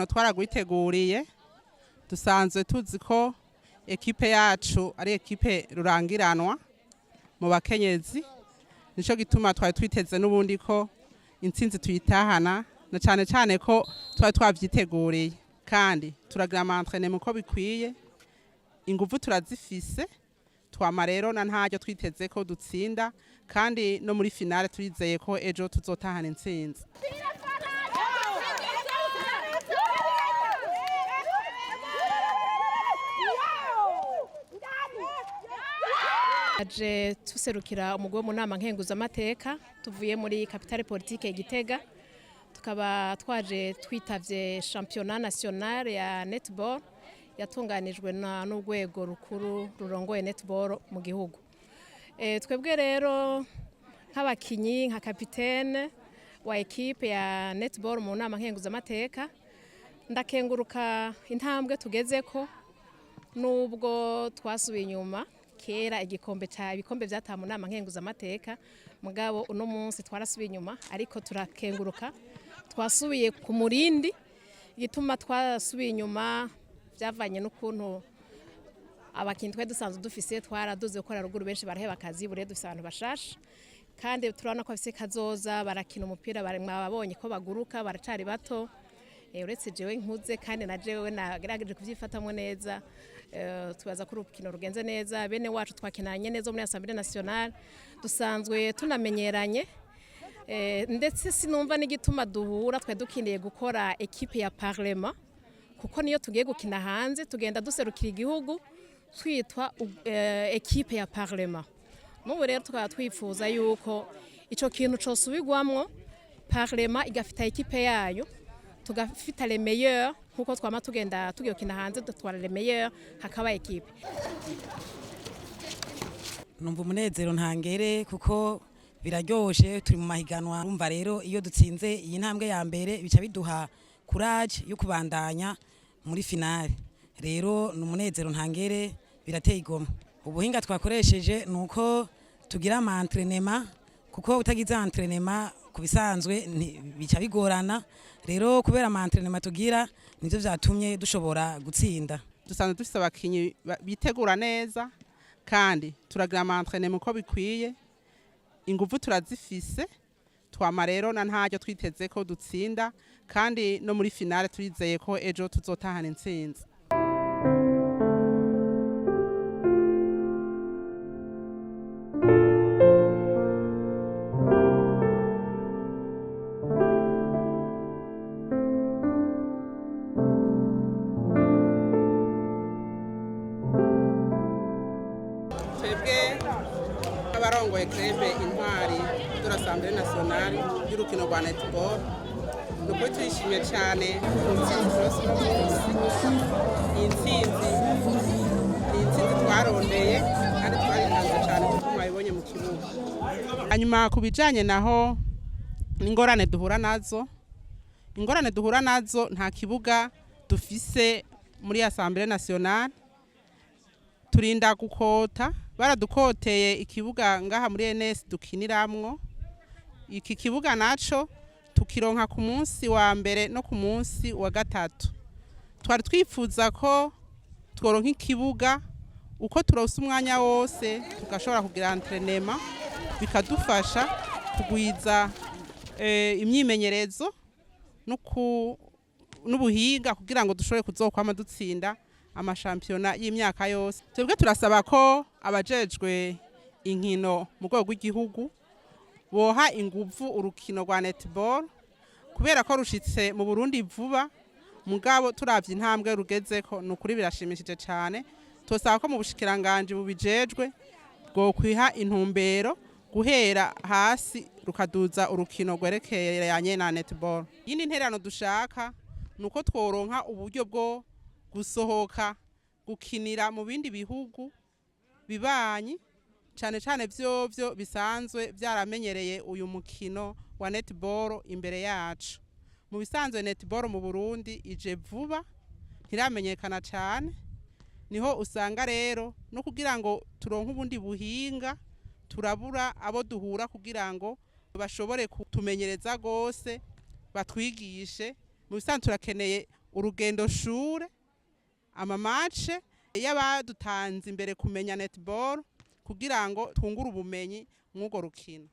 rukino twaragwiteguriye dusanzwe tuzi ko ekipe yacu ari ekipe rurangiranwa mu bakenyezi nico gituma twari twiteze n'ubundi ko intsinzi tuyitahana na cyane cyane ko twari twavyiteguriye kandi turagira ama-entraînement uko bikwiye ingufu turazifise twama rero na ntaryo twiteze ko dutsinda kandi no muri finale turizeye ko ejo tuzotahana intsinzi. Aje tuserukira umugwi wo mu nama nkenguzamateka tuvuye muri capitale politique Gitega tukaba twaje twitavye championnat national ya netball yatunganijwe n'urwego rukuru rurongoye netball mu gihugu. Twebwe rero nk'abakinyi nka kapitene wa equipe ya netball mu nama nkenguzamateka ndakenguruka intambwe tugezeko nubwo twasubiye inyuma kera ibikombe vyataha mu nama nkenguzamateka mugabo uno munsi twarasubiye inyuma ariko turakenguruka twasubiye ku murindi igituma twasubiye inyuma byavanye n'ukuntu abakinyi twe dusanzwe dufise twaraduze gukora ruguru benshi baraheba akazi bure dufise abantu bashasha kandi turabona ko bafise kazoza barakina umupira mwababonye ko baguruka baracari bato uretse jewe nkuze kandi na jewe nagerageje kuvyifatamwe neza tubaza ko urukino rugenze neza bene wacu twakinanye neza muri Assemblée Nationale dusanzwe tunamenyeranye ndetse sinumva n'igituma duhura twe dukiniye gukora equipe ya Parlement kuko niyo tugiye gukina hanze tugenda duserukira igihugu twitwa equipe ya Parlement n'ubu rero tukaba twifuza yuko ico kintu cosubirwamwo Parlement igafita equipe yayo tugafita les meilleurs kuko twama tugenda tugiye gukina hanze dutwara les meilleurs hakaba equipe. Numva umunezero ntangere kuko biraryoshe turi mu mahiganwa urumva rero iyo dutsinze iyi ntambwe ya mbere bica biduha courage yo kubandanya muri finale rero n'umunezero ntangere birateye igomwe ubuhinga twakoresheje nuko tugira ama-entraînement kuko utagize entraînement kubisanzwe bica bigorana rero kubera ama-entraînement tugira nivyo vyatumye dushobora gutsinda dusanzwe dufise abakinyi bitegura neza kandi turagira ama-entraînement uko bikwiye ingufu turazifise twama rero na ntaryo twiteze ko dutsinda kandi no muri finale turizeye ko ejo tuzotahana intsinzi. Abarongoye club intwari de l'Assemblée nationale y'urukino rwa netball nuko tuyishimye cyane intsinzi twarondeye kandi twaritanze cyane kuko mwabibonye mu kibuga. Hanyuma ku bijanye naho ingorane duhura nazo nta kibuga dufise muri Assemblée nationale turinda gukota baradukoteye ikibuga ngaha muri NS dukiniramwo iki kibuga naco tukironka ku munsi wa mbere no ku munsi wa gatatu twari twifuza ko tworonka ikibuga uko turose umwanya wose tugashobora kugira entraînement bikadufasha kugwiza imyimenyerezo n'ubuhiga kugira ngo dushobore kuzokwama dutsinda amashampiyona y'imyaka yose. Twebwe turasaba ko abajejwe inkino mu rwego rw'igihugu boha ingufu urukino rwa netball kubera ko rushitse mu Burundi vuba mugabo turavye intambwe rugezeko nukuri birashimishije cyane tosaba ko mu bushikiranganje bubijejwe bwo kwiha intumbero guhera hasi rukaduza urukino rwerekeranye na netball. Yindi nterano dushaka nuko tworonka uburyo bwo gusohoka gukinira mu bindi bihugu bibanyi cyane cyane byo bisanzwe byaramenyereye uyu mukino wa netball imbere yacu. Mu bisanzwe netball mu Burundi ije vuba ntiramenyekana cyane niho usanga rero no kugira ngo turonke ubundi buhinga turabura abo duhura kugira ngo bashobore kutumenyereza gose batwigishe. Mu bisanzwe turakeneye urugendo shure amamace y'abadutanze imbere kumenya netball kugira ngo twungure ubumenyi mw'urwo rukino.